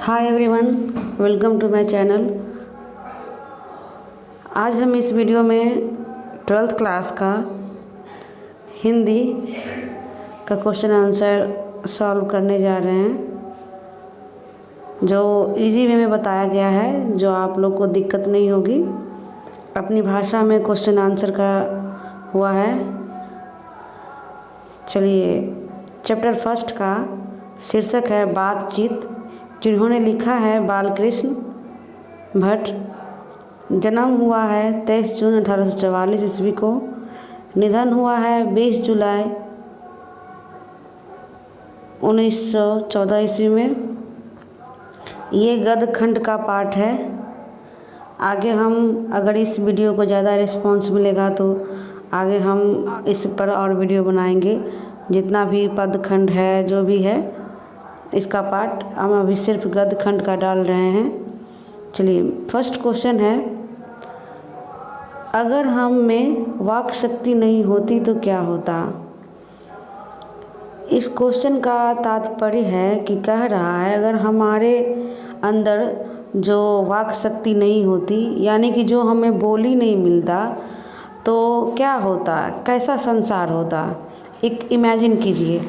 Hi everyone, welcome to my channel. आज हम इस वीडियो में 12th क्लास का हिंदी का क्वेश्चन आंसर सॉल्व करने जा रहे हैं, जो इजी वे में बताया गया है, जो आप लोग को दिक्कत नहीं होगी। अपनी भाषा में क्वेश्चन आंसर का हुआ है। चलिए, चैप्टर फर्स्ट का शीर्षक है बातचीत, जिन्होंने लिखा है बालकृष्ण भट्ट। जन्म हुआ है 23 जून 1844 ईस्वी को। निधन हुआ है 20 जुलाई 1914 ईस्वी में। ये गद्य खंड का पाठ है। आगे हम अगर इस वीडियो को ज़्यादा रिस्पॉन्स मिलेगा तो आगे हम इस पर और वीडियो बनाएंगे। जितना भी पद खंड है, जो भी है इसका पार्ट, हम अभी सिर्फ गद्य खंड का डाल रहे हैं। चलिए, फर्स्ट क्वेश्चन है, अगर हम में वाक शक्ति नहीं होती तो क्या होता। इस क्वेश्चन का तात्पर्य है कि कह रहा है, अगर हमारे अंदर जो वाक शक्ति नहीं होती, यानी कि जो हमें बोली नहीं मिलता, तो क्या होता, कैसा संसार होता। एक इमेजिन कीजिए।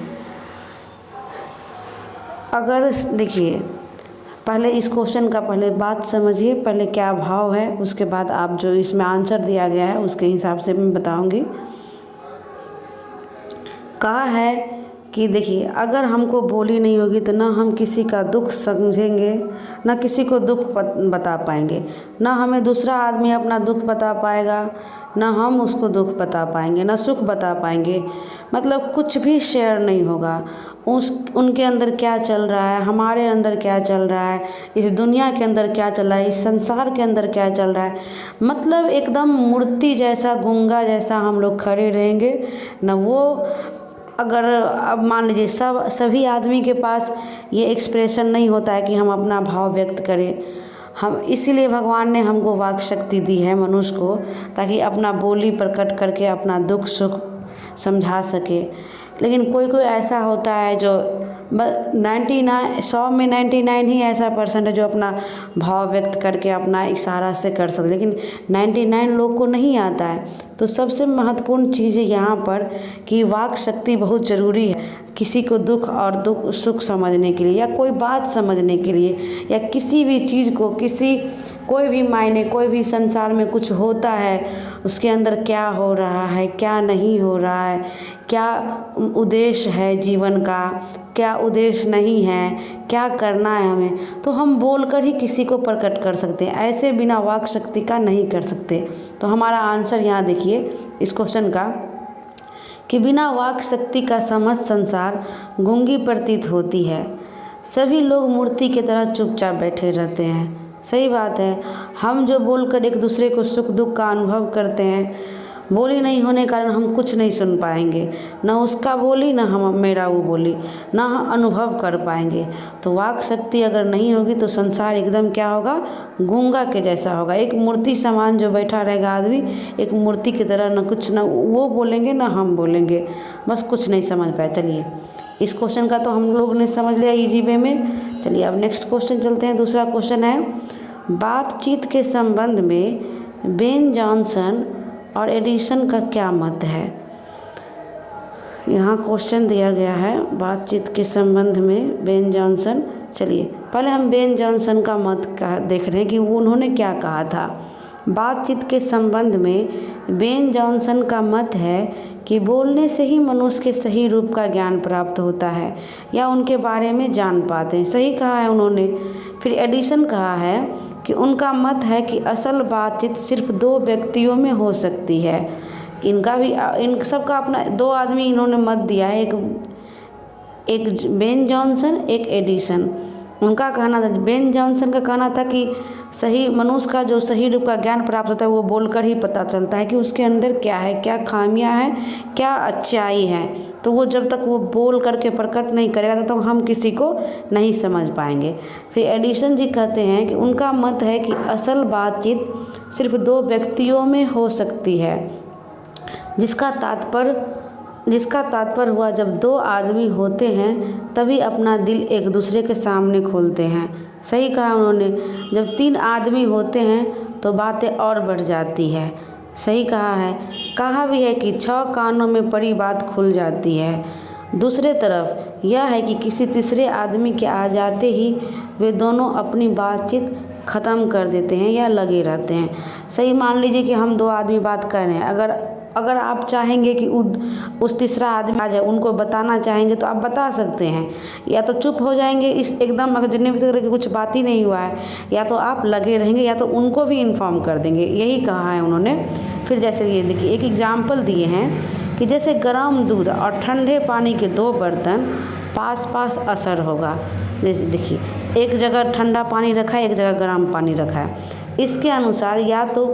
अगर देखिए, पहले इस क्वेश्चन का पहले बात समझिए, पहले क्या भाव है, उसके बाद आप जो इसमें आंसर दिया गया है उसके हिसाब से मैं बताऊंगी। कहा है कि देखिए, अगर हमको बोली नहीं होगी तो ना हम किसी का दुख समझेंगे, ना किसी को दुख बता पाएंगे, ना हमें दूसरा आदमी अपना दुख बता पाएगा, ना हम उसको दुख बता पाएंगे, ना सुख बता पाएंगे। मतलब कुछ भी शेयर नहीं होगा। उनके अंदर क्या चल रहा है, हमारे अंदर क्या चल रहा है, इस दुनिया के अंदर क्या चल रहा है, इस संसार के अंदर क्या चल रहा है। मतलब एकदम मूर्ति जैसा, गूंगा जैसा हम लोग खड़े रहेंगे न। वो अगर अब मान लीजिए सभी आदमी के पास ये एक्सप्रेशन नहीं होता है कि हम अपना भाव व्यक्त करें। हम इसीलिए भगवान ने हमको वाक शक्ति दी है, मनुष्य को, ताकि अपना बोली प्रकट करके अपना दुख सुख समझा सके। लेकिन कोई कोई ऐसा होता है जो 100 में 99 ही ऐसा पर्सन है जो अपना भाव व्यक्त करके अपना इशारा से कर सकते, लेकिन 99 लोग को नहीं आता है। तो सबसे महत्वपूर्ण चीज़ है यहाँ पर कि वाक शक्ति बहुत ज़रूरी है, किसी को दुख और दुख सुख समझने के लिए, या कोई बात समझने के लिए, या किसी भी चीज़ को, कोई भी मायने, कोई भी संसार में कुछ होता है, उसके अंदर क्या हो रहा है, क्या नहीं हो रहा है, क्या उद्देश्य है जीवन का, क्या उद्देश्य नहीं है, क्या करना है हमें, तो हम बोलकर ही किसी को प्रकट कर सकते हैं। ऐसे बिना वाक शक्ति का नहीं कर सकते। तो हमारा आंसर यहाँ देखिए इस क्वेश्चन का, कि बिना वाक शक्ति का समस्त संसार गूंगी प्रतीत होती है। सभी लोग मूर्ति की तरह चुपचाप बैठे रहते हैं। सही बात है। हम जो बोलकर एक दूसरे को सुख दुख का अनुभव करते हैं, बोली नहीं होने के कारण हम कुछ नहीं सुन पाएंगे, ना उसका बोली, ना मेरा वो बोली, ना हम अनुभव कर पाएंगे। तो वाक शक्ति अगर नहीं होगी तो संसार एकदम क्या होगा, गूंगा के जैसा होगा। एक मूर्ति समान जो बैठा रहेगा आदमी, एक मूर्ति की तरह, ना कुछ, ना वो बोलेंगे ना हम बोलेंगे, बस कुछ नहीं समझ पाए। चलिए, इस क्वेश्चन का तो हम लोग ने समझ लिया इजी वे में। चलिए, अब नेक्स्ट क्वेश्चन चलते हैं। दूसरा क्वेश्चन है, बातचीत के संबंध में बेन जॉनसन और एडिसन का क्या मत है। यहाँ क्वेश्चन दिया गया है बातचीत के संबंध में बेन जॉनसन। चलिए, पहले हम बेन जॉनसन का मत देख रहे हैं कि उन्होंने क्या कहा था। बातचीत के संबंध में बेन जॉनसन का मत है कि बोलने से ही मनुष्य के सही रूप का ज्ञान प्राप्त होता है, या उनके बारे में जान पाते हैं। सही कहा है उन्होंने। फिर एडिसन कहा है कि उनका मत है कि असल बातचीत सिर्फ 2 व्यक्तियों में हो सकती है। इनका भी, इन सबका अपना 2 आदमी इन्होंने मत दिया है, एक बेन जॉनसन, एक एडिसन। उनका कहना था, बेन जॉनसन का कहना था कि सही मनुष्य का जो सही रूप का ज्ञान प्राप्त होता है वो बोलकर ही पता चलता है कि उसके अंदर क्या है, क्या खामियां हैं, क्या अच्छाई है। तो वो जब तक वो बोल करके प्रकट नहीं करेगा तब तक हम किसी को नहीं समझ पाएंगे। फिर एडिसन जी कहते हैं कि उनका मत है कि असल बातचीत सिर्फ 2 व्यक्तियों में हो सकती है, जिसका तात्पर्य जिसका तात्पर्य हुआ जब दो आदमी होते हैं तभी अपना दिल एक दूसरे के सामने खोलते हैं। सही कहा उन्होंने। जब 3 आदमी होते हैं तो बातें और बढ़ जाती है। सही कहा है। कहा भी है कि 6 कानों में पड़ी बात खुल जाती है। दूसरे तरफ यह है कि किसी तीसरे आदमी के आ जाते ही वे दोनों अपनी बातचीत ख़त्म कर देते हैं या लगे रहते हैं। सही, मान लीजिए कि हम 2 आदमी बात कर रहे हैं, अगर आप चाहेंगे कि उस तीसरा आदमी आ जाए, उनको बताना चाहेंगे तो आप बता सकते हैं, या तो चुप हो जाएंगे इस एकदम, अगर जितने भी तरह की कुछ बात ही नहीं हुआ है, या तो आप लगे रहेंगे या तो उनको भी इन्फॉर्म कर देंगे। यही कहा है उन्होंने। फिर जैसे ये देखिए एक एग्जाम्पल दिए हैं कि जैसे गर्म दूध और ठंडे पानी के 2 बर्तन पास पास असर होगा। जैसे देखिए एक जगह ठंडा पानी रखा है, एक जगह गर्म पानी रखा है। इसके अनुसार या तो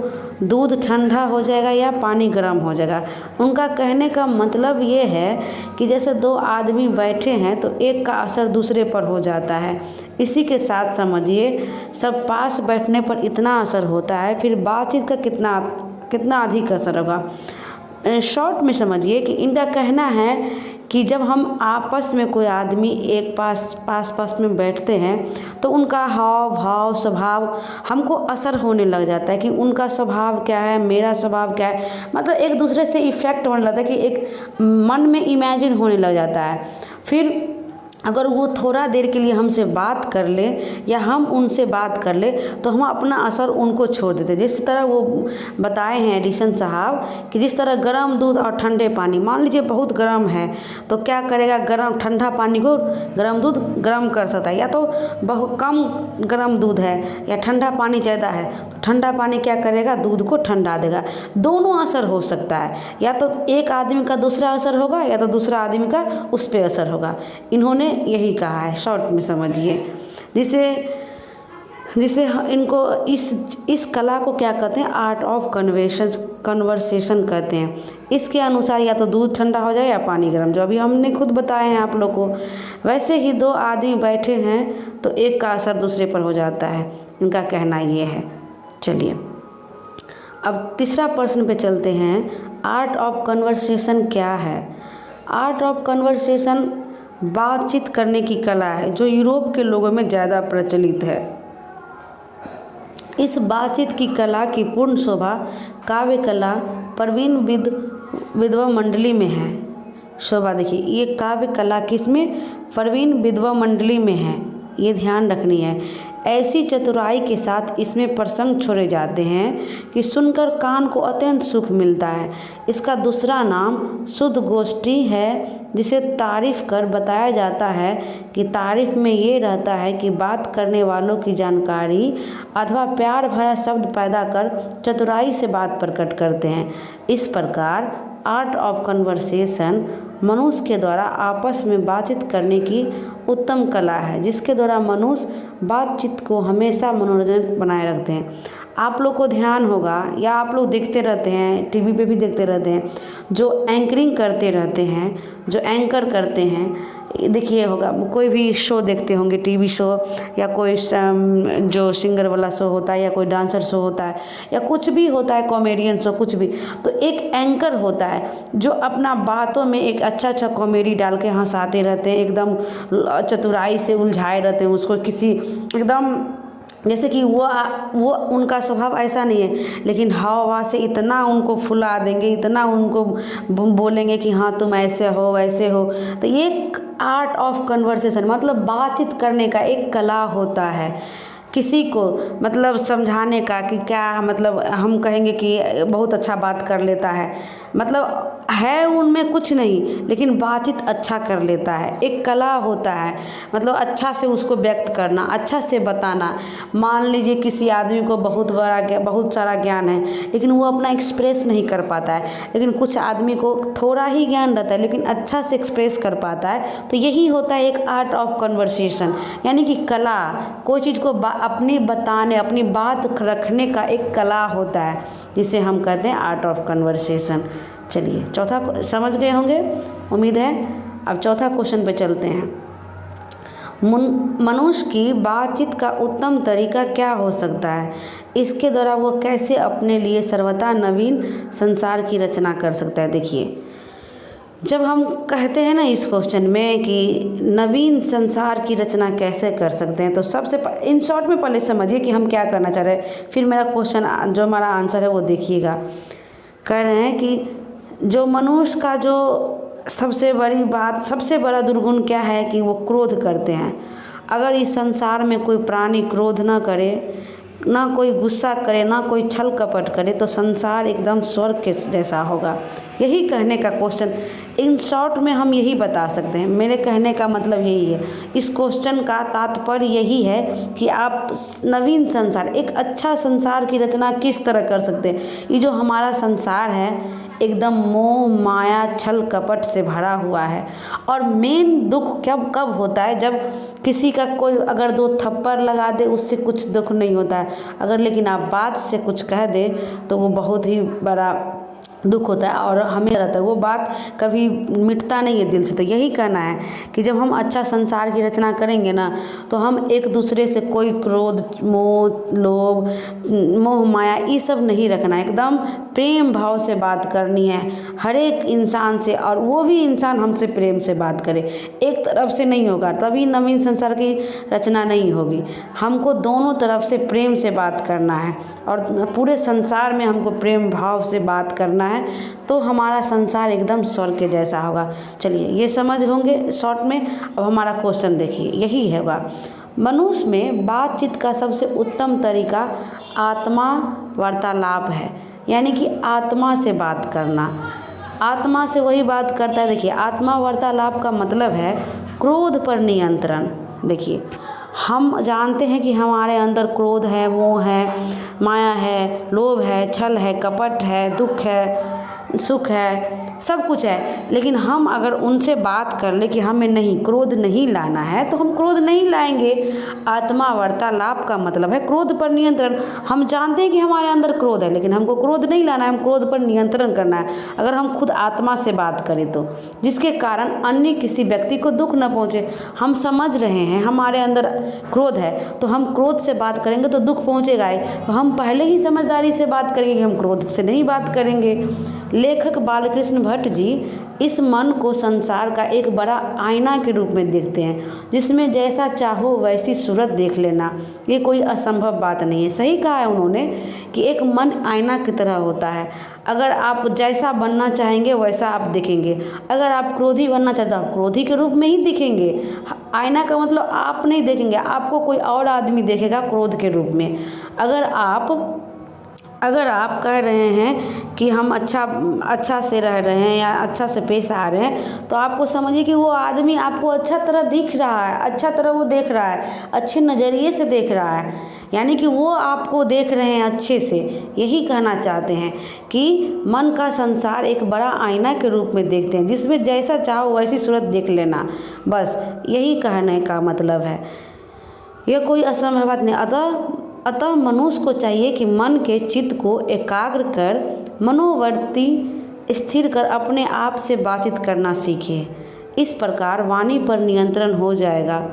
दूध ठंडा हो जाएगा या पानी गर्म हो जाएगा। उनका कहने का मतलब ये है कि जैसे 2 आदमी बैठे हैं तो एक का असर दूसरे पर हो जाता है। इसी के साथ समझिए सब पास बैठने पर इतना असर होता है, फिर बातचीत का कितना अधिक असर होगा। शॉर्ट में समझिए कि इनका कहना है कि जब हम आपस में कोई आदमी एक पास में बैठते हैं तो उनका हाव भाव स्वभाव हमको असर होने लग जाता है कि उनका स्वभाव क्या है, मेरा स्वभाव क्या है, मतलब एक दूसरे से इफ़ेक्ट होने लगता है कि एक मन में इमेजिन होने लग जाता है। फिर अगर वो थोड़ा देर के लिए हमसे बात कर ले या हम उनसे बात कर ले तो हम अपना असर उनको छोड़ देते हैं। जिस तरह वो बताए हैं एडिसन साहब कि जिस तरह गर्म दूध और ठंडे पानी, मान लीजिए बहुत गर्म है तो क्या करेगा, ठंडा पानी को गर्म दूध गर्म कर सकता है, या तो बहुत कम गर्म दूध है या ठंडा पानी ज़्यादा है तो ठंडा पानी क्या करेगा, दूध को ठंडा देगा। दोनों असर हो सकता है, या तो एक आदमी का दूसरा असर होगा या तो दूसरा आदमी का उस पर असर होगा। इन्होंने यही कहा है, शॉर्ट में समझिए। जिसे इनको इस कला को क्या कहते हैं, आर्ट ऑफ कन्वर्सेशन कहते हैं। इसके अनुसार या तो दूध ठंडा हो जाए या पानी गर्म, जो अभी हमने खुद बताए हैं आप लोग को। वैसे ही 2 आदमी बैठे हैं तो एक का असर दूसरे पर हो जाता है, इनका कहना ये है। चलिए अब तीसरा प्रश्न पे चलते हैं। आर्ट ऑफ कन्वर्सेशन क्या है? आर्ट ऑफ कन्वर्सेशन बातचीत करने की कला है जो यूरोप के लोगों में ज़्यादा प्रचलित है। इस बातचीत की कला की पूर्ण शोभा काव्य कला प्रवीण विधवा मंडली में है। शोभा देखिए, ये काव्य कला किसमें, प्रवीण विधवा मंडली में है, ये ध्यान रखनी है। ऐसी चतुराई के साथ इसमें प्रसंग छोड़े जाते हैं कि सुनकर कान को अत्यंत सुख मिलता है। इसका दूसरा नाम शुद्ध गोष्ठी है, जिसे तारीफ कर बताया जाता है कि तारीफ में ये रहता है कि बात करने वालों की जानकारी अथवा प्यार भरा शब्द पैदा कर चतुराई से बात प्रकट करते हैं। इस प्रकार आर्ट ऑफ कन्वर्सेशन मनुष्य के द्वारा आपस में बातचीत करने की उत्तम कला है, जिसके द्वारा मनुष्य बातचीत को हमेशा मनोरंजन बनाए रखते हैं। आप लोग को ध्यान होगा या आप लोग देखते रहते हैं, टीवी पे भी देखते रहते हैं, जो एंकरिंग करते रहते हैं, जो एंकर करते हैं, देखिए होगा कोई भी शो देखते होंगे, टीवी शो या कोई जो सिंगर वाला शो होता है या कोई डांसर शो होता है या कुछ भी होता है, कॉमेडियन शो कुछ भी, तो एक एंकर होता है जो अपना बातों में एक अच्छा कॉमेडी डाल के हंसाते रहते हैं, एकदम चतुराई से उलझाए रहते हैं उसको, किसी एकदम जैसे कि वो उनका स्वभाव ऐसा नहीं है, लेकिन हवा से इतना उनको फुला देंगे, इतना उनको बोलेंगे कि हाँ तुम ऐसे हो वैसे हो। तो ये आर्ट ऑफ कन्वर्सेशन मतलब बातचीत करने का एक कला होता है, किसी को मतलब समझाने का कि क्या मतलब हम कहेंगे कि बहुत अच्छा बात कर लेता है, मतलब है उनमें कुछ नहीं लेकिन बातचीत अच्छा कर लेता है, एक कला होता है, मतलब अच्छा से उसको व्यक्त करना, अच्छा से बताना। मान लीजिए किसी आदमी को बहुत सारा ज्ञान है लेकिन वो अपना एक्सप्रेस नहीं कर पाता है, लेकिन कुछ आदमी को थोड़ा ही ज्ञान रहता है लेकिन अच्छा से एक्सप्रेस कर पाता है, तो यही होता है एक आर्ट ऑफ कन्वर्सेशन, यानी कि कला, कोई चीज़ को अपनी बात रखने का एक कला होता है, जिसे हम कहते हैं आर्ट ऑफ कन्वर्सेशन। चलिए चौथा समझ गए होंगे उम्मीद है। अब चौथा क्वेश्चन पे चलते हैं। मनुष्य की बातचीत का उत्तम तरीका क्या हो सकता है? इसके द्वारा वो कैसे अपने लिए सर्वथा नवीन संसार की रचना कर सकता है? देखिए जब हम कहते हैं ना इस क्वेश्चन में कि नवीन संसार की रचना कैसे कर सकते हैं, तो सबसे इन शॉर्ट में पहले समझिए कि हम क्या करना चाह रहे हैं, फिर मेरा क्वेश्चन जो हमारा आंसर है वो देखिएगा। कह रहे हैं कि जो मनुष्य का जो सबसे बड़ी बात, सबसे बड़ा दुर्गुण क्या है कि वो क्रोध करते हैं। अगर इस संसार में कोई प्राणी क्रोध ना करे, ना कोई गुस्सा करे, ना कोई छल कपट करे, तो संसार एकदम स्वर्ग के जैसा होगा। यही कहने का क्वेश्चन, इन शॉर्ट में हम यही बता सकते हैं। मेरे कहने का मतलब यही है, इस क्वेश्चन का तात्पर्य यही है कि आप नवीन संसार, एक अच्छा संसार की रचना किस तरह कर सकते हैं। ये जो हमारा संसार है एकदम मोह माया छल कपट से भरा हुआ है। और मेन दुख कब होता है, जब किसी का कोई अगर 2 थप्पड़ लगा दे उससे कुछ दुख नहीं होता है, अगर लेकिन आप बात से कुछ कह दे तो वो बहुत ही बड़ा दुख होता है और हमें रहता है, वो बात कभी मिटता नहीं है दिल से। तो यही कहना है कि जब हम अच्छा संसार की रचना करेंगे ना, तो हम एक दूसरे से कोई क्रोध मोह लोभ मोह माया ये सब नहीं रखना है, एकदम प्रेम भाव से बात करनी है हर एक इंसान से, और वो भी इंसान हमसे प्रेम से बात करे। एक तरफ से नहीं होगा, तभी नवीन संसार की रचना नहीं होगी। हमको दोनों तरफ से प्रेम से बात करना है और पूरे संसार में हमको प्रेम भाव से बात करना है, तो हमारा संसार एकदम स्वर्ग के जैसा होगा। चलिए ये समझ होंगे शॉर्ट में। अब हमारा क्वेश्चन देखिए, यही होगा, मनुष्य में बातचीत का सबसे उत्तम तरीका आत्मा वार्तालाप है, यानी कि आत्मा से बात करना। आत्मा से वही बात करता है। देखिए आत्मा वार्तालाप का मतलब है क्रोध पर नियंत्रण। देखिए हम जानते हैं कि हमारे अंदर क्रोध है, मोह है, माया है, लोभ है, छल है, कपट है, दुख है, सुख है, सब कुछ है, लेकिन हम अगर उनसे बात कर ले कि हमें नहीं क्रोध नहीं लाना है, तो हम क्रोध नहीं लाएंगे। आत्मा वार्तालाप का मतलब है क्रोध पर नियंत्रण। हम जानते हैं कि हमारे अंदर क्रोध है, लेकिन हमको क्रोध नहीं लाना है, हम क्रोध पर नियंत्रण करना है। अगर हम खुद आत्मा से बात करें तो, जिसके कारण अन्य किसी व्यक्ति को दुख न पहुँचे। हम समझ रहे हैं हमारे अंदर क्रोध है, तो हम क्रोध से बात करेंगे तो दुख पहुँचेगा ही, तो हम पहले ही समझदारी से बात करेंगे, हम क्रोध से नहीं बात करेंगे। लेखक बालकृष्ण भट्ट जी इस मन को संसार का एक बड़ा आईना के रूप में देखते हैं, जिसमें जैसा चाहो वैसी सूरत देख लेना। ये कोई असंभव बात नहीं है। सही कहा है उन्होंने कि एक मन आईना की तरह होता है। अगर आप जैसा बनना चाहेंगे वैसा आप दिखेंगे। अगर आप क्रोधी बनना चाहते हो, क्रोधी के रूप में ही दिखेंगे। आईना का मतलब आप नहीं देखेंगे, आपको कोई और आदमी देखेगा क्रोध के रूप में। अगर आप कह रहे हैं कि हम अच्छा से रह रहे हैं या अच्छा से पेश आ रहे हैं, तो आपको समझिए कि वो आदमी आपको अच्छा तरह दिख रहा है, अच्छा तरह वो देख रहा है, अच्छे नज़रिए से देख रहा है, यानी कि वो आपको देख रहे हैं अच्छे से। यही कहना चाहते हैं कि मन का संसार एक बड़ा आईना के रूप में देखते हैं, जिसमें जैसा चाहो वैसी सूरत देख लेना। बस यही कहने का मतलब है, यह कोई असंभव बात नहीं। अतः मनुष्य को चाहिए कि मन के चित्त को एकाग्र कर मनोवृत्ति स्थिर कर अपने आप से बातचीत करना सीखे। इस प्रकार वाणी पर नियंत्रण हो जाएगा,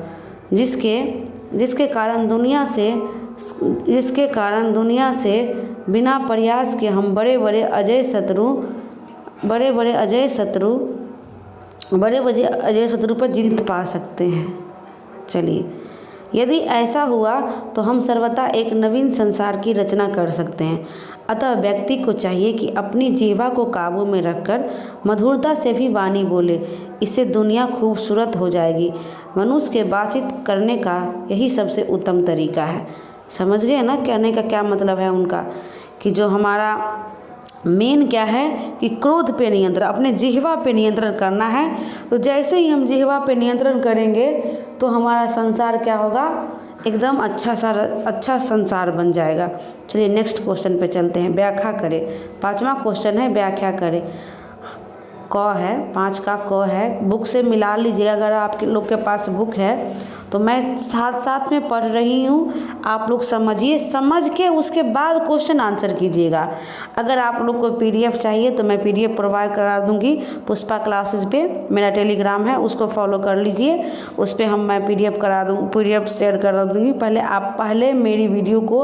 जिसके कारण दुनिया से बिना प्रयास के हम बड़े बड़े अजय शत्रु पर जीत पा सकते हैं। चलिए यदि ऐसा हुआ तो हम सर्वथा एक नवीन संसार की रचना कर सकते हैं। अतः व्यक्ति को चाहिए कि अपनी जीवा को काबू में रखकर मधुरता से भी वाणी बोले, इससे दुनिया खूबसूरत हो जाएगी। मनुष्य के बातचीत करने का यही सबसे उत्तम तरीका है। समझ गए ना कहने का क्या मतलब है उनका, कि जो हमारा मेन क्या है कि क्रोध पे नियंत्रण, अपने जिह्वा पे नियंत्रण करना है। तो जैसे ही हम जिह्वा पे नियंत्रण करेंगे तो हमारा संसार क्या होगा, एकदम अच्छा संसार बन जाएगा। चलिए नेक्स्ट क्वेश्चन पे चलते हैं। व्याख्या करें। 5वां क्वेश्चन है व्याख्या करें। क है, 5 का क है। बुक से मिला लीजिए, अगर आपके लोग के पास बुक है तो मैं साथ साथ में पढ़ रही हूँ, आप लोग समझिए, समझ के उसके बाद क्वेश्चन आंसर कीजिएगा। अगर आप लोग को PDF चाहिए तो मैं PDF प्रोवाइड करा दूँगी पुष्पा क्लासेस पे, मेरा टेलीग्राम है, उसको फॉलो कर लीजिए। उस पर मैं PDF शेयर करा दूँगी। पहले मेरी वीडियो को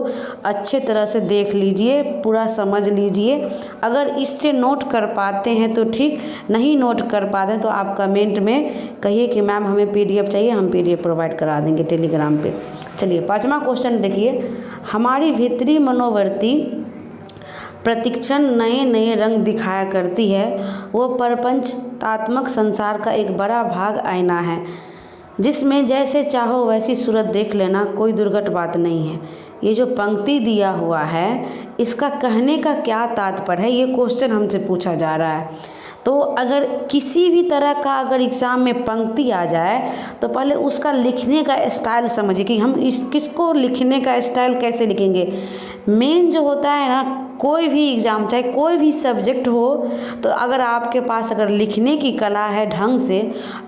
अच्छे तरह से देख लीजिए, पूरा समझ लीजिए। अगर इससे नोट कर पाते हैं तो ठीक, नहीं नोट कर पाते हैं तो आप कमेंट में कहिए कि मैम हमें PDF चाहिए, हम PDF प्रोवाइड करा देंगे टेलीग्राम पे। चलिए 5वां क्वेश्चन देखिए, हमारी भीतरी मनोवृत्ति प्रतिक्षण नए नए रंग दिखाया करती है। वो प्रपंचात्मक संसार का एक बड़ा भाग आईना है, जिसमें जैसे चाहो वैसी सूरत देख लेना कोई दुर्घट बात नहीं है। ये जो पंक्ति दिया हुआ है, इसका कहने का क्या तात्पर्य है, ये क्वेश्चन हमसे पूछा जा रहा है। तो अगर किसी भी तरह का अगर एग्ज़ाम में पंक्ति आ जाए तो पहले उसका लिखने का स्टाइल समझिए कि हम किसको लिखने का स्टाइल कैसे लिखेंगे। मेन जो होता है ना, कोई भी एग्ज़ाम चाहे कोई भी सब्जेक्ट हो, तो अगर आपके पास अगर लिखने की कला है ढंग से,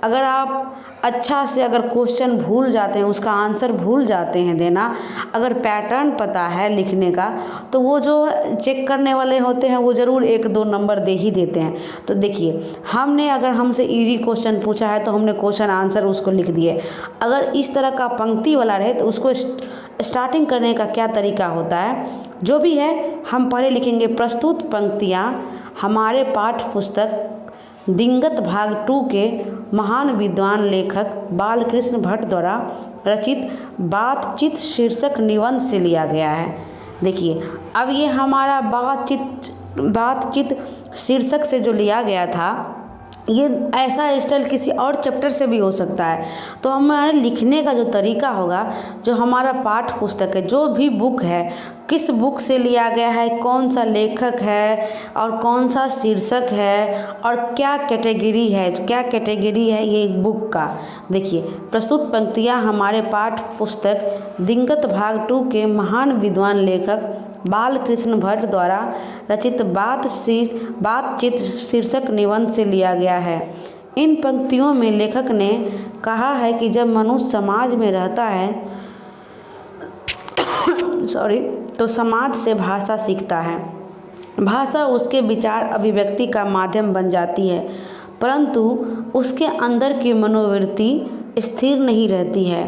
अगर आप अच्छा से अगर क्वेश्चन भूल जाते हैं, उसका आंसर भूल जाते हैं देना, अगर पैटर्न पता है लिखने का, तो वो जो चेक करने वाले होते हैं वो ज़रूर 1-2 नंबर दे ही देते हैं। तो देखिए, हमने अगर हमसे इजी क्वेश्चन पूछा है तो हमने क्वेश्चन आंसर उसको लिख दिए। अगर इस तरह का पंक्ति वाला रहे तो उसको स्टार्टिंग करने का क्या तरीका होता है, जो भी है हम पहले लिखेंगे। प्रस्तुत पंक्तियाँ हमारे पाठ्य पुस्तक दिगंत भाग 2 के महान विद्वान लेखक बालकृष्ण भट्ट द्वारा रचित बातचीत शीर्षक निबंध से लिया गया है। देखिए, अब ये हमारा बातचीत शीर्षक से जो लिया गया था, ये ऐसा स्टाइल किसी और चैप्टर से भी हो सकता है। तो हमारे लिखने का जो तरीका होगा, जो हमारा पाठ्य पुस्तक है, जो भी बुक है, किस बुक से लिया गया है, कौन सा लेखक है और कौन सा शीर्षक है और क्या कैटेगरी है ये बुक का। देखिए, प्रस्तुत पंक्तियाँ हमारे पाठ्य पुस्तक दिगंत भाग 2 के महान विद्वान लेखक बालकृष्ण भट्ट द्वारा रचित बातचीत शीर्षक निबंध से लिया गया है। इन पंक्तियों में लेखक ने कहा है कि जब मनुष्य समाज में रहता है तो समाज से भाषा सीखता है। भाषा उसके विचार अभिव्यक्ति का माध्यम बन जाती है, परंतु उसके अंदर की मनोवृत्ति स्थिर नहीं रहती है।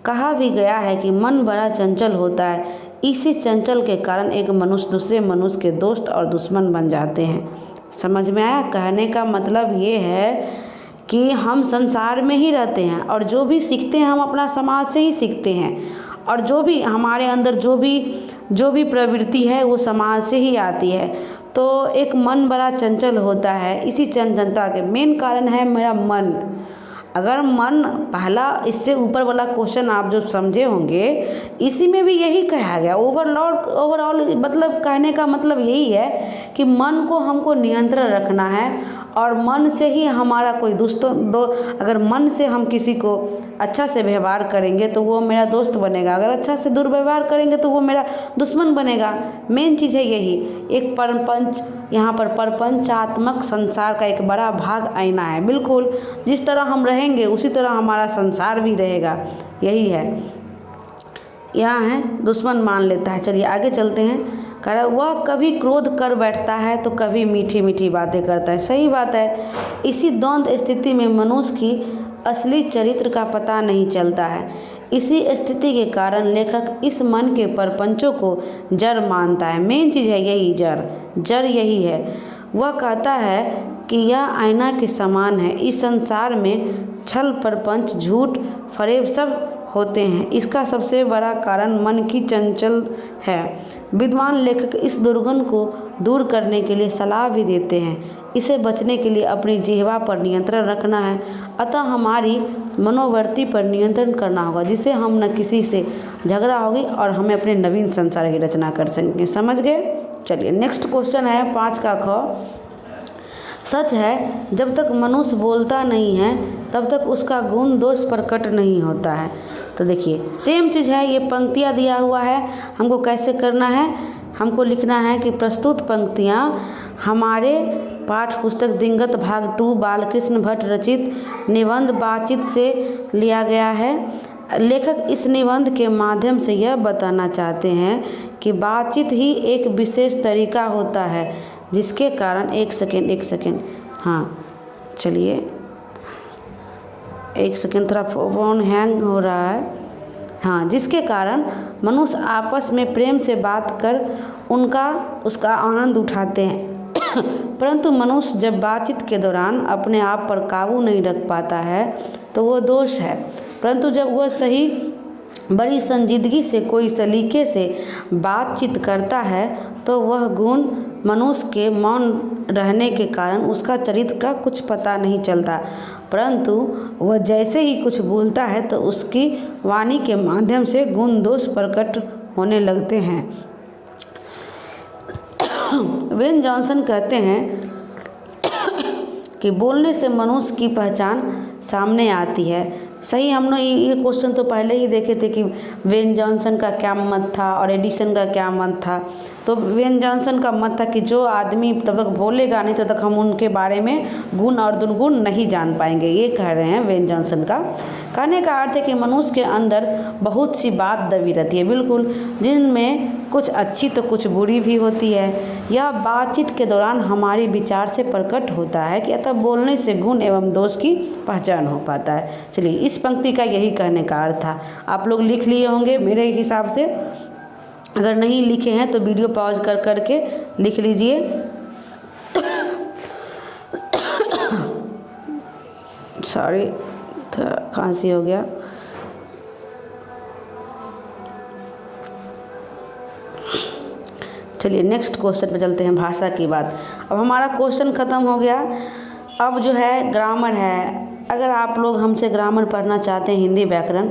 कहा भी गया है कि मन बड़ा चंचल होता है। इसी चंचल के कारण एक मनुष्य दूसरे मनुष्य के दोस्त और दुश्मन बन जाते हैं। समझ में आया? कहने का मतलब ये है कि हम संसार में ही रहते हैं और जो भी सीखते हैं हम अपना समाज से ही सीखते हैं, और जो भी हमारे अंदर जो भी प्रवृत्ति है वो समाज से ही आती है। तो एक मन बड़ा चंचल होता है। इसी चंचलता के मेन कारण है मेरा मन। अगर मन पहला, इससे ऊपर वाला क्वेश्चन आप जो समझे होंगे, इसी में भी यही कहा गया। ओवरऑल मतलब कहने का मतलब यही है कि मन को हमको नियंत्रण रखना है, और मन से ही हमारा कोई अगर मन से हम किसी को अच्छा से व्यवहार करेंगे तो वो मेरा दोस्त बनेगा, अगर अच्छा से दुर्व्यवहार करेंगे तो वो मेरा दुश्मन बनेगा। मेन चीज़ है यही। एक यहाँ पर प्रपंचात्मक संसार का एक बड़ा भाग आईना है। बिल्कुल जिस तरह हम रहेंगे उसी तरह हमारा संसार भी रहेगा, यही है। यहाँ है दुश्मन मान लेता है। चलिए आगे चलते हैं। कह रहा वह कभी क्रोध कर बैठता है तो कभी मीठी मीठी बातें करता है। सही बात है। इसी द्वंद्व स्थिति में मनुष्य की असली चरित्र का पता नहीं चलता है। इसी स्थिति के कारण लेखक इस मन के प्रपंचों को जड़ मानता है। मेन चीज़ है यही, जड़ यही है। वह कहता है कि यह आईना के समान है। इस संसार में छल, प्रपंच, झूठ, फरेब सब होते हैं। इसका सबसे बड़ा कारण मन की चंचल है। विद्वान लेखक इस दुर्गुण को दूर करने के लिए सलाह भी देते हैं। इसे बचने के लिए अपनी जिह्वा पर नियंत्रण रखना है। अतः हमारी मनोवृत्ति पर नियंत्रण करना होगा, जिससे हम न किसी से झगड़ा होगी और हमें अपने नवीन संसार की रचना कर सकेंगे। समझ गए? चलिए नेक्स्ट क्वेश्चन है 5 का ख। सच है, जब तक मनुष्य बोलता नहीं है तब तक उसका गुण दोष प्रकट नहीं होता है। तो देखिए सेम चीज़ है। ये पंक्तियाँ दिया हुआ है, हमको कैसे करना है। हमको लिखना है कि प्रस्तुत पंक्तियाँ हमारे पाठ्य पुस्तक दिगंत भाग 2 बालकृष्ण भट्ट रचित निबंध बातचीत से लिया गया है। लेखक इस निबंध के माध्यम से यह बताना चाहते हैं कि बातचीत ही एक विशेष तरीका होता है जिसके कारण एक सेकेंड हाँ चलिए, एक सेकेंड, थोड़ा फ़ोन हैंग हो रहा है। हाँ, जिसके कारण मनुष्य आपस में प्रेम से बात कर उसका आनंद उठाते हैं परंतु मनुष्य जब बातचीत के दौरान अपने आप पर काबू नहीं रख पाता है तो वो दोष है, परंतु जब वह सही बड़ी संजीदगी से कोई सलीके से बातचीत करता है तो वह गुण मनुष्य के मौन रहने के कारण उसका चरित्र का कुछ पता नहीं चलता, परंतु वह जैसे ही कुछ बोलता है तो उसकी वाणी के माध्यम से गुण दोष प्रकट होने लगते हैं। वेन जॉनसन कहते हैं कि बोलने से मनुष्य की पहचान सामने आती है। सही, हम लोग ये क्वेश्चन तो पहले ही देखे थे कि वेन जॉनसन का क्या मत था और एडिसन का क्या मत था। तो वेन जॉनसन का मत था कि जो आदमी तब तक बोलेगा नहीं तब तक हम उनके बारे में गुण और दुर्गुण नहीं जान पाएंगे, ये कह रहे हैं वेन जॉनसन का। कहने का अर्थ है कि मनुष्य के अंदर बहुत सी बात दबी रहती है, बिल्कुल, जिनमें कुछ अच्छी तो कुछ बुरी भी होती है। यह बातचीत के दौरान हमारे विचार से प्रकट होता है कि अतः बोलने से गुण एवं दोष की पहचान हो पाता है। चलिए, इस पंक्ति का यही कहने का अर्थ था। आप लोग लिख लिए होंगे मेरे हिसाब से, अगर नहीं लिखे हैं तो वीडियो पॉज कर करके लिख लीजिए। सॉरी, खांसी हो गया। चलिए नेक्स्ट क्वेश्चन पे चलते हैं, भाषा की बात। अब हमारा क्वेश्चन ख़त्म हो गया। अब जो है ग्रामर है। अगर आप लोग हमसे ग्रामर पढ़ना चाहते हैं, हिंदी व्याकरण,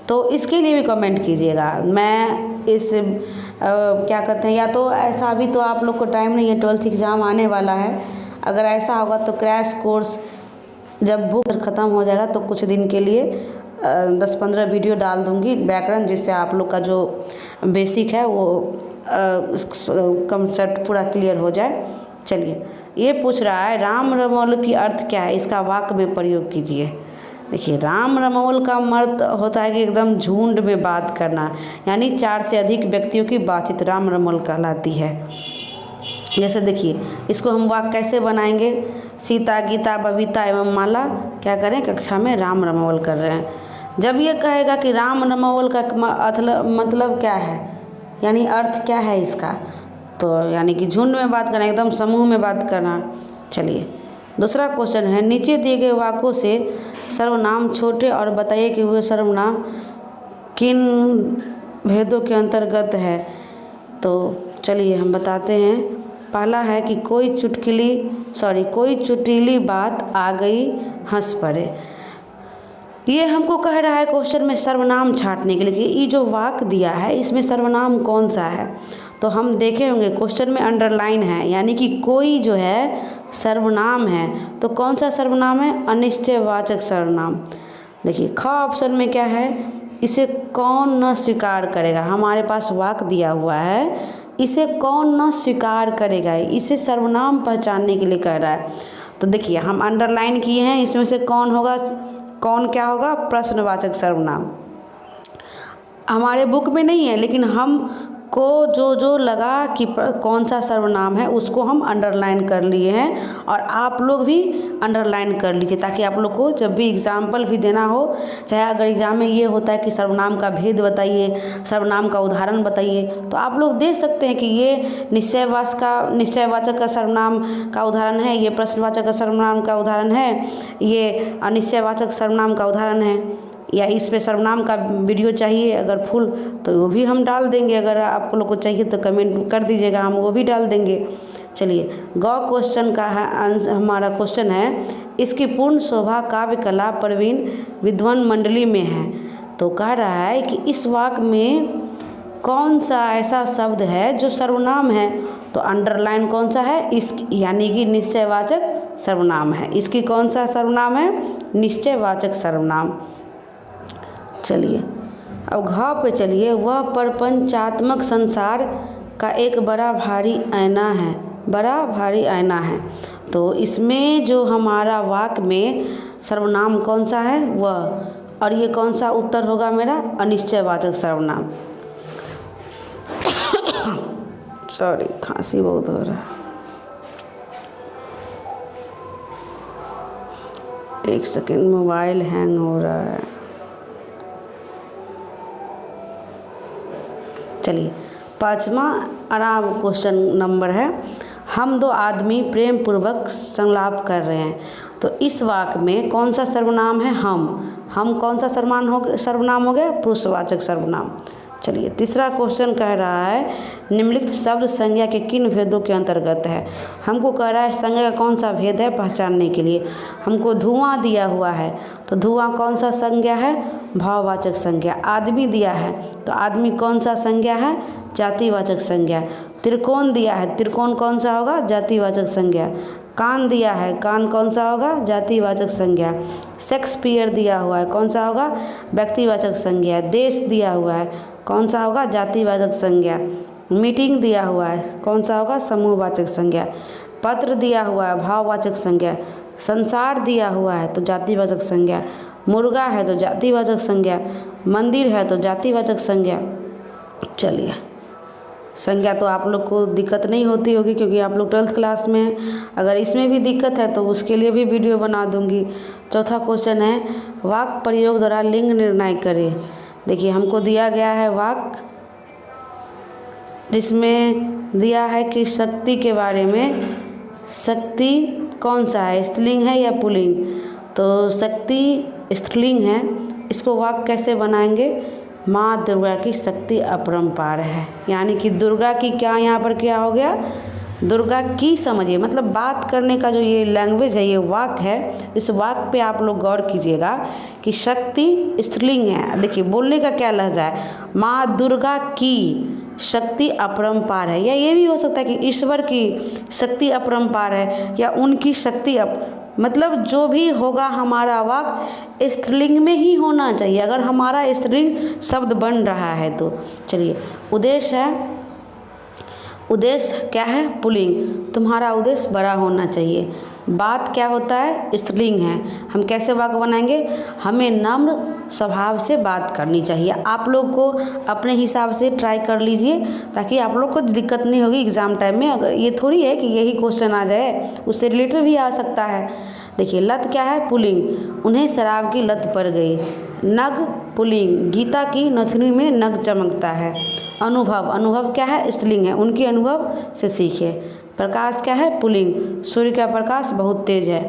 तो इसके लिए भी कमेंट कीजिएगा। मैं इस क्या कहते हैं, या तो ऐसा अभी तो आप लोग को टाइम नहीं है, 12th एग्ज़ाम आने वाला है। अगर ऐसा होगा तो क्रैश कोर्स जब बुक ख़त्म हो जाएगा तो कुछ दिन के लिए 10-15 वीडियो डाल दूंगी व्याकरण, जिससे आप लोग का जो बेसिक है वो कंसेप्ट पूरा क्लियर हो जाए। चलिए, ये पूछ रहा है राम रमौल की अर्थ क्या है, इसका वाक्य में प्रयोग कीजिए। देखिए, राम रमौल का अर्थ होता है कि एकदम झुंड में बात करना, यानी 4 से अधिक व्यक्तियों की बातचीत राम रमौल कहलाती है। जैसे देखिए, इसको हम वाक्य कैसे बनाएंगे। सीता, गीता, बबीता एवं माला क्या करें, कक्षा में राम रमौल कर रहे हैं। जब ये कहेगा कि राम रमौल का मतलब क्या है, यानी अर्थ क्या है इसका, तो यानी कि झुंड में बात करना, एकदम समूह में बात करना। चलिए, दूसरा क्वेश्चन है, नीचे दिए गए वाक्यों से सर्वनाम छोटे और बताइए कि वह सर्वनाम किन भेदों के अंतर्गत है। तो चलिए हम बताते हैं। पहला है कि कोई चुटीली बात आ गई हंस पड़े। ये हमको कह रहा है क्वेश्चन में सर्वनाम छांटने के लिए कि ये जो वाक्य दिया है इसमें सर्वनाम कौन सा है। तो हम देखे होंगे क्वेश्चन में अंडरलाइन है, यानी कि कोई जो है सर्वनाम है। तो कौन सा सर्वनाम है, अनिश्चयवाचक सर्वनाम। देखिए ख ऑप्शन में क्या है, इसे कौन न स्वीकार करेगा। हमारे पास वाक्य दिया हुआ है, इसे कौन न स्वीकार करेगा, इसे सर्वनाम पहचानने के लिए कह रहा है। तो देखिए हम अंडरलाइन किए हैं, इसमें से कौन होगा, कौन क्या होगा, प्रश्नवाचक सर्वनाम। हमारे बुक में नहीं है, लेकिन हम को जो लगा कि कौन सा सर्वनाम है उसको हम अंडरलाइन कर लिए हैं, और आप लोग भी अंडरलाइन कर लीजिए ताकि आप लोग को जब भी एग्जाम्पल भी देना हो, चाहे अगर एग्ज़ाम में ये होता है कि सर्वनाम का भेद बताइए, सर्वनाम का उदाहरण बताइए, तो आप लोग दे सकते हैं कि ये निश्चयवाचक का सर्वनाम का उदाहरण है, ये प्रश्नवाचक का सर्वनाम का उदाहरण है, ये अनिश्चयवाचक सर्वनाम का उदाहरण है, या इस पे सर्वनाम का वीडियो चाहिए अगर फुल तो वो भी हम डाल देंगे। अगर आप लोग को चाहिए तो कमेंट कर दीजिएगा, हम वो भी डाल देंगे। चलिए, गौ क्वेश्चन का हमारा क्वेश्चन है, इसकी पूर्ण शोभा काव्य कला प्रवीण विद्वान मंडली में है। तो कह रहा है कि इस वाक्य में कौन सा ऐसा शब्द है जो सर्वनाम है। तो अंडरलाइन कौन सा है, इस यानी कि निश्चयवाचक सर्वनाम है। इसकी कौन सा सर्वनाम है, निश्चयवाचक सर्वनाम। चलिए अब घ पे चलिए, वह प्रपंचात्मक संसार का एक बड़ा भारी आईना है, बड़ा भारी आईना है। तो इसमें जो हमारा वाक्य में सर्वनाम कौन सा है, वह। और ये कौन सा उत्तर होगा मेरा? अनिश्चयवाचक सर्वनाम। सॉरी, खांसी बहुत हो रहा है। एक सेकेंड, मोबाइल हैंग हो रहा है। चलिए, 5वां आराम क्वेश्चन नंबर है, हम दो आदमी प्रेम पूर्वक संलाप कर रहे हैं। तो इस वाक्य में कौन सा सर्वनाम है? हम कौन सा सर्वनाम हो गया? पुरुषवाचक सर्वनाम। चलिए, तीसरा क्वेश्चन कह रहा है, निम्नलिखित शब्द संज्ञा के किन भेदों के अंतर्गत है? हमको कह रहा है संज्ञा का कौन सा भेद है पहचानने के लिए। हमको धुआं दिया हुआ है, तो धुआं कौन सा संज्ञा है? भाववाचक संज्ञा। आदमी दिया है, तो आदमी कौन सा संज्ञा है? जातिवाचक संज्ञा। त्रिकोण दिया है, त्रिकोण कौन सा होगा? जातिवाचक संज्ञा। कान दिया है, कान कौन सा होगा? जातिवाचक संज्ञा। शेक्सपियर दिया हुआ है, कौन सा होगा? व्यक्तिवाचक संज्ञा। देश दिया हुआ है, कौन सा होगा? जातिवाचक संज्ञा। मीटिंग दिया हुआ है, कौन सा होगा? समूहवाचक संज्ञा। पत्र दिया हुआ है, भाववाचक संज्ञा। संसार दिया हुआ है, तो जातिवाचक संज्ञा। मुर्गा है तो जातिवाचक संज्ञा। मंदिर है तो जातिवाचक संज्ञा। चलिए, संज्ञा तो आप लोग को दिक्कत नहीं होती होगी क्योंकि आप लोग 12th क्लास में हैं। अगर इसमें भी दिक्कत है तो उसके लिए भी वीडियो बना दूंगी। चौथा क्वेश्चन है, वाक्य प्रयोग द्वारा लिंग निर्णय करें। देखिए, हमको दिया गया है वाक्य, जिसमें दिया है कि शक्ति के बारे में। शक्ति कौन सा है? स्त्रीलिंग है या पुल्लिंग? तो शक्ति स्त्रीलिंग है। इसको वाक्य कैसे बनाएंगे? माँ दुर्गा की शक्ति अपरंपार है, यानी कि दुर्गा की क्या यहाँ पर क्या हो गया? दुर्गा की समझिए, मतलब बात करने का जो ये लैंग्वेज है, ये वाक्य है, इस वाक्य पे आप लोग गौर कीजिएगा कि शक्ति स्त्रीलिंग है। देखिए, बोलने का क्या लहजा है? माँ दुर्गा की शक्ति अपरंपार है, या ये भी हो सकता है कि ईश्वर की शक्ति अपरंपार है, या उनकी शक्ति मतलब जो भी होगा हमारा वाक्य स्त्रीलिंग में ही होना चाहिए, अगर हमारा स्त्रीलिंग शब्द बन रहा है तो। चलिए, उद्देश्य है, उद्देश्य क्या है? पुल्लिंग। तुम्हारा उद्देश्य बड़ा होना चाहिए। बात क्या होता है? स्त्रीलिंग है। हम कैसे वाक्य बनाएंगे? हमें नम्र स्वभाव से बात करनी चाहिए। आप लोग को अपने हिसाब से ट्राई कर लीजिए ताकि आप लोग को दिक्कत नहीं होगी एग्ज़ाम टाइम में। अगर ये थोड़ी है कि यही क्वेश्चन आ जाए, उससे रिलेटेड भी आ सकता है। देखिए, लत क्या है? पुल्लिंग। उन्हें शराब की लत पड़ गई। नग पुल्लिंग। गीता की नथनी में नग चमकता है। अनुभव, अनुभव क्या है? स्त्रीलिंग है। उनके अनुभव से सीखे। प्रकाश क्या है? पुल्लिंग। सूर्य का प्रकाश बहुत तेज है।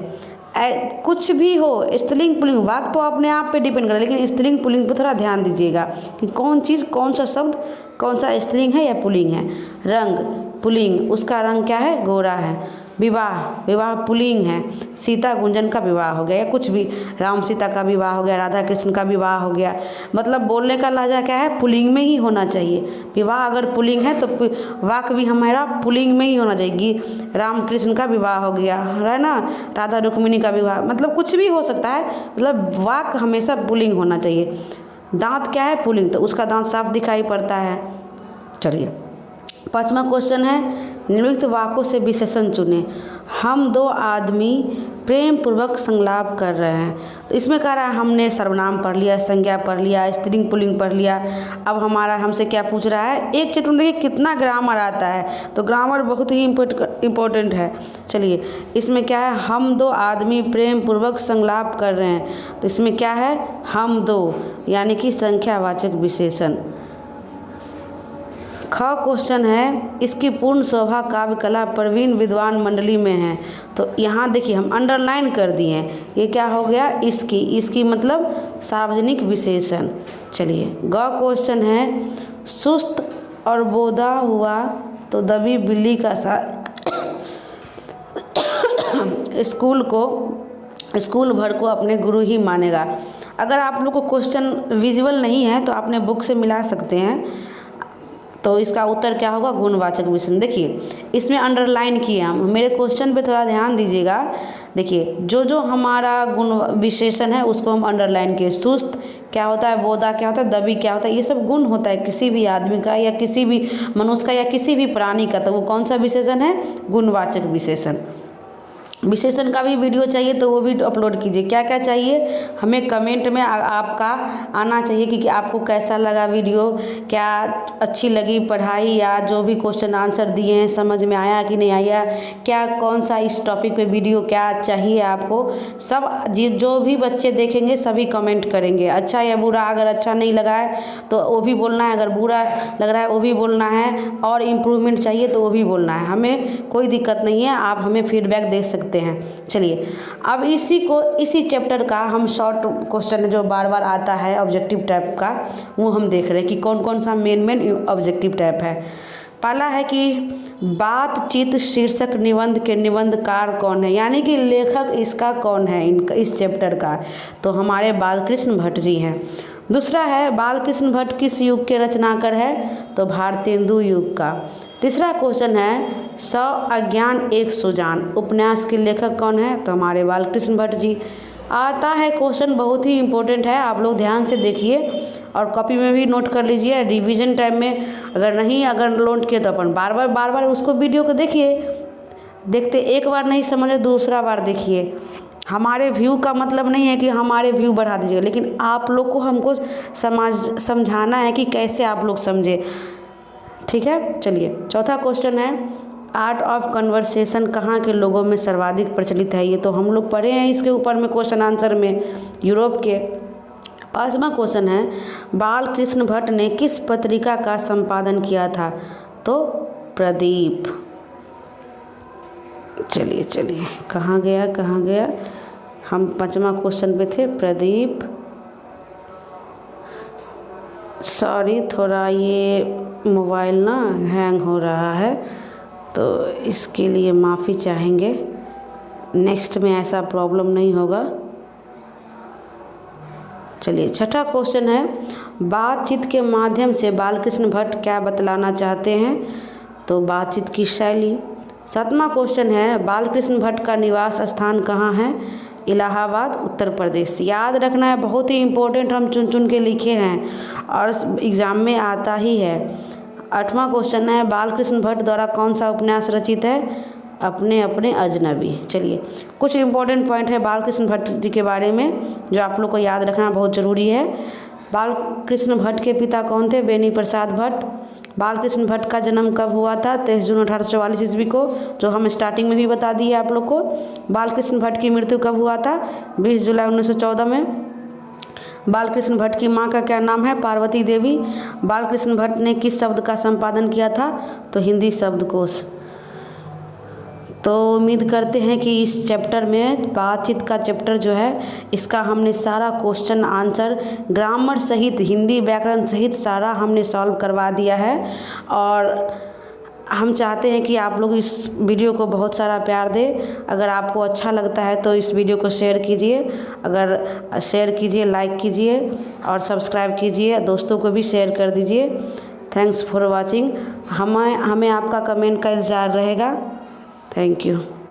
कुछ भी हो, स्त्रीलिंग पुल्लिंग, वाक्य तो अपने आप पे डिपेंड करे, लेकिन स्त्रीलिंग पुल्लिंग पे थोड़ा ध्यान दीजिएगा कि कौन चीज़, कौन सा शब्द, कौन सा स्त्रीलिंग है या पुल्लिंग है। रंग पुल्लिंग, उसका रंग क्या है? गोरा है। विवाह, विवाह पुल्लिंग है। सीता गुंजन का विवाह हो गया, या कुछ भी, राम सीता का विवाह हो गया, राधा कृष्ण का विवाह हो गया। मतलब बोलने का लहजा क्या है? पुल्लिंग में ही होना चाहिए। विवाह अगर पुल्लिंग है तो वाक्य भी हमारा पुल्लिंग में ही होना चाहिए। राम कृष्ण का विवाह हो गया है ना, राधा रुक्मिणी का विवाह, मतलब कुछ भी हो सकता है, मतलब वाक्य हमेशा पुल्लिंग होना चाहिए। दांत क्या है? पुल्लिंग, तो उसका दांत साफ दिखाई पड़ता है। चलिए, 5वां क्वेश्चन है, निम्नलिखित वाक्यों से विशेषण चुनें। हम दो आदमी प्रेम पूर्वक संलाप कर रहे हैं। तो इसमें कह रहा है हमने सर्वनाम पढ़ लिया, संज्ञा पढ़ लिया, स्त्रीलिंग पुल्लिंग पढ़ लिया। अब हमारा हमसे क्या पूछ रहा है? एक चैप्टर में देखिए कितना ग्रामर आता है, तो ग्रामर बहुत ही इम्पोर्टेंट है। चलिए, इसमें क्या है? हम दो आदमी प्रेम पूर्वक संलाप कर रहे हैं। तो इसमें क्या है? हम दो, यानी कि संख्यावाचक विशेषण। ख क्वेश्चन है, इसकी पूर्ण शोभा काव्य कला प्रवीण विद्वान मंडली में है। तो यहाँ देखिए हम अंडरलाइन कर दिए हैं, ये क्या हो गया? इसकी, इसकी मतलब सार्वजनिक विशेषण। चलिए, ग क्वेश्चन है, सुस्त और बोधा हुआ तो दबी बिल्ली का स्कूल भर को अपने गुरु ही मानेगा। अगर आप लोग को क्वेश्चन विजुअल नहीं है तो अपने बुक से मिला सकते हैं। तो इसका उत्तर क्या होगा? गुणवाचक विशेषण। देखिए, इसमें अंडरलाइन किए हम, मेरे क्वेश्चन पे थोड़ा ध्यान दीजिएगा। देखिए, जो जो हमारा गुण विशेषण है उसको हम अंडरलाइन किए। सुस्त क्या होता है? बोधा क्या होता है? दबी क्या होता है? ये सब गुण होता है किसी भी आदमी का, या किसी भी मनुष्य का, या किसी भी प्राणी का। तो वो कौन सा विशेषण है? गुणवाचक विशेषण। विशेषण का भी वीडियो चाहिए तो वो भी अपलोड कीजिए। क्या क्या चाहिए हमें कमेंट में आपका आना चाहिए कि आपको कैसा लगा वीडियो, क्या अच्छी लगी पढ़ाई, या जो भी क्वेश्चन आंसर दिए हैं समझ में आया कि नहीं आया, क्या कौन सा इस टॉपिक पे वीडियो क्या चाहिए आपको, सब जो भी बच्चे देखेंगे सभी कमेंट करेंगे, अच्छा या बुरा। अगर अच्छा नहीं लगा है तो वो भी बोलना है, अगर बुरा लग रहा है वो भी बोलना है, और इम्प्रूवमेंट चाहिए तो वो भी बोलना है। हमें कोई दिक्कत नहीं है, आप हमें फीडबैक दे सकते हैं। चलिए अब इसी चैप्टर का हम शॉर्ट क्वेश्चन जो बार बार आता है ऑब्जेक्टिव टाइप का, वो हम देख रहे हैं कि कौन कौन सा मेन ऑब्जेक्टिव टाइप है। पहला है कि बातचीत शीर्षक निबंध के निबंधकार कौन है, यानी कि लेखक इसका कौन है इस चैप्टर का, तो हमारे बालकृष्ण भट्ट जी हैं। दूसरा है बालकृष्ण भट्ट किस युग के रचनाकार है, तो भारतेंदु युग का। तीसरा क्वेश्चन है 100 अज्ञान एक सुजान उपन्यास के लेखक कौन है, तो हमारे बालकृष्ण भट्ट जी। आता है क्वेश्चन बहुत ही इम्पोर्टेंट है, आप लोग ध्यान से देखिए और कॉपी में भी नोट कर लीजिए। रिवीजन टाइम में अगर नोट किए तो अपन बार बार उसको वीडियो को देखिए, देखते एक बार नहीं समझे दूसरा बार देखिए। हमारे व्यू का मतलब नहीं है कि हमारे व्यू बढ़ा दीजिएगा, लेकिन आप लोग को हमको समझाना है कि कैसे आप लोग समझे, ठीक है। चलिए चौथा क्वेश्चन है आर्ट ऑफ कन्वर्सेशन कहाँ के लोगों में सर्वाधिक प्रचलित है, ये तो हम लोग पढ़े हैं इसके ऊपर में क्वेश्चन आंसर में, यूरोप के। पांचवा क्वेश्चन है बालकृष्ण भट्ट ने किस पत्रिका का संपादन किया था, तो प्रदीप। चलिए कहाँ गया, हम पांचवा क्वेश्चन पे थे, प्रदीप। सॉरी थोड़ा ये मोबाइल ना हैंग हो रहा है, तो इसके लिए माफ़ी चाहेंगे, नेक्स्ट में ऐसा प्रॉब्लम नहीं होगा। चलिए छठा क्वेश्चन है बातचीत के माध्यम से बालकृष्ण भट्ट क्या बतलाना चाहते हैं, तो बातचीत की शैली। सातवां क्वेश्चन है बालकृष्ण भट्ट का निवास स्थान कहाँ है, इलाहाबाद उत्तर प्रदेश। याद रखना है, बहुत ही इम्पोर्टेंट, हम चुन के लिखे हैं और एग्ज़ाम में आता ही है। आठवां क्वेश्चन है बालकृष्ण भट्ट द्वारा कौन सा उपन्यास रचित है, अपने अपने अजनबी। चलिए कुछ इम्पोर्टेंट पॉइंट है बालकृष्ण भट्ट जी के बारे में जो आप लोग को याद रखना बहुत ज़रूरी है। बालकृष्ण भट्ट के पिता कौन थे, बेनी प्रसाद भट्ट। बालकृष्ण भट्ट का जन्म कब हुआ था, 23 जून 1844 ईस्वी को, जो हम स्टार्टिंग में भी बता दिए आप लोग को। बालकृष्ण भट्ट की मृत्यु कब हुआ था, 20 जुलाई 1914 में। बालकृष्ण भट्ट की मां का क्या नाम है, पार्वती देवी। बालकृष्ण भट्ट ने किस शब्द का संपादन किया था, तो हिंदी शब्दकोश। तो उम्मीद करते हैं कि इस चैप्टर में बातचीत का चैप्टर जो है इसका हमने सारा क्वेश्चन आंसर ग्रामर सहित हिंदी व्याकरण सहित सारा हमने सॉल्व करवा दिया है। और हम चाहते हैं कि आप लोग इस वीडियो को बहुत सारा प्यार दें। अगर आपको अच्छा लगता है तो इस वीडियो को शेयर कीजिए, अगर शेयर कीजिए, लाइक कीजिए और सब्सक्राइब कीजिए, दोस्तों को भी शेयर कर दीजिए। Thanks for watching. हमें आपका कमेंट का इंतज़ार रहेगा। Thank you.